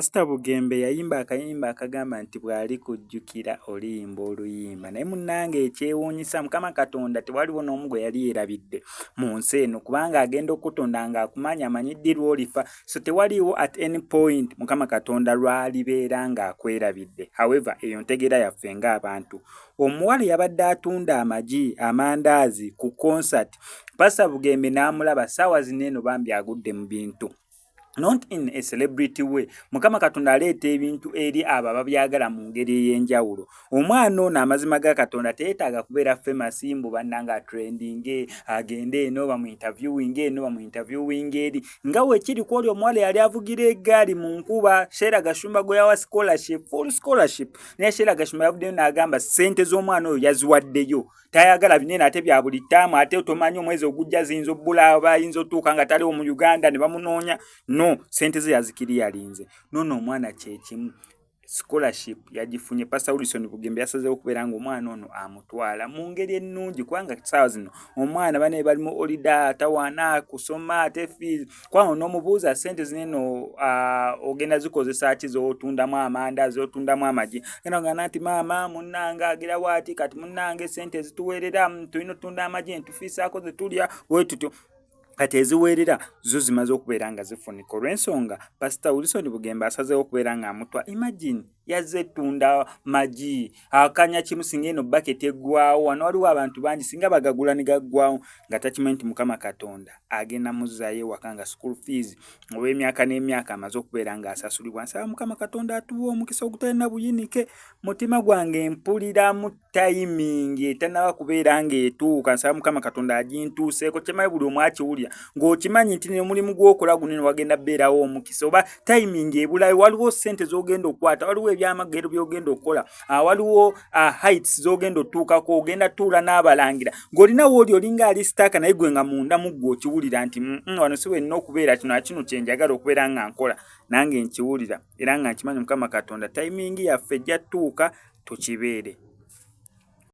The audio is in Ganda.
Pastor Bugembe yayimba akayimba akagamba nti bw'ali kujjukira oluyimba oluyimba naye munnange ekyewuunyisa Mukama Katonda tewaliwo n'omu gwe yali yeerabidde mu nsi eno kubanga agenda okutonda ng'akumanya amanyi ddi lw'olifa so tewaliwo at any point Mukama Katonda lwalibeera ng'akwerabidde. However eyo ntegeera yaffe ng'abantu. Omuwala yabadde atunda amagi amandaazi ku concert. Pastor Bugembe n'amulaba ssaawa zino eno bambi agudde mu bintu. Not in a celebrity way. Mukama Katonda aleeta ebintu eri abo ababyagala mu ngeri ey'enjawulo. Omwana ono amazima ga Katonda teetaaga kubeera famous mbu bannanga trending agende eno bamu interviewing eri nga weekiri kw'oli omuwala yali avugira eggaali mu nkuba. Sheila Gashumba gwe yawa scholarship, full scholarship. Naye Sheila Gashumba yavuddeyo n'agamba ssente z'omwana oyo yaziwaddeyo. Tayagala binene ate bya buli ttaamu ate tomanyi omwezi ogujja ziyinza obbula bayinza otuuka nga taliwo mu Uganda ne bamunoonya. No, sente ze yazikiri yalinze. Nono omwana kyekimu scholarship yagifunye. Pastor Wilson Bugembe yasazeewo okubeera ng'omwana ono amutwala mu ngeri ennungi kubanga ssaawa zino omwana bane bali mu holiday tawaana kusoma ate fees kwanga n'omubuuza sente zineno ogenda zikozesa ki z'otundamu amandaazi otundamu amagi genda nti maama munnanga agira waati kati munnange sente zituweerera tulina otunda amagi entufiisaako ze tulya bwe tutyo kati eziweerera zo zimaze okubeera nga zifunika. Olw'ensonga Pastor Wilson Bugembe asazeewo okubeera ng'amutwa. Imagine yazze tunda magi akanya kimu singa eno bucket eggwawo wano waliwo abantu bangi singa bagagula ne gaggwawo nga takimanyi nti Mukama Katonda agenda muzaayo ewaka nga school fees olw'emyaka n'emyaka amaze okubeera ng'asasulibwa. Nsaba Mukama Katonda atuwa omukisa ogutalina buyinike. Mutima gwange mpuliramu timing etannaba kubeera ng'etuuka. Nsaba Mukama Katonda agintuuseeko. Kimanyi buli omu akiwulira ng'okimanyi nti n'omulimu gw'okola guno wagenda beerawo omukisa oba timing ebulayo. Waliwo ssente z'ogenda okwata, waliwo ebyamagero by'ogenda okukola, waliwo heights z'ogenda otuukako, ogenda tuula n'abalangira ng'olina wooli olinga ali sitaaka naye gwe nga munda mu ggwe okiwulira nti wano si wenna okubeera kino akino kye njagala okubeera nga nkola. Nange nkiwulira era nga nkimanyi Mukama Katonda timing yaffe ejja tuuka tukibeere.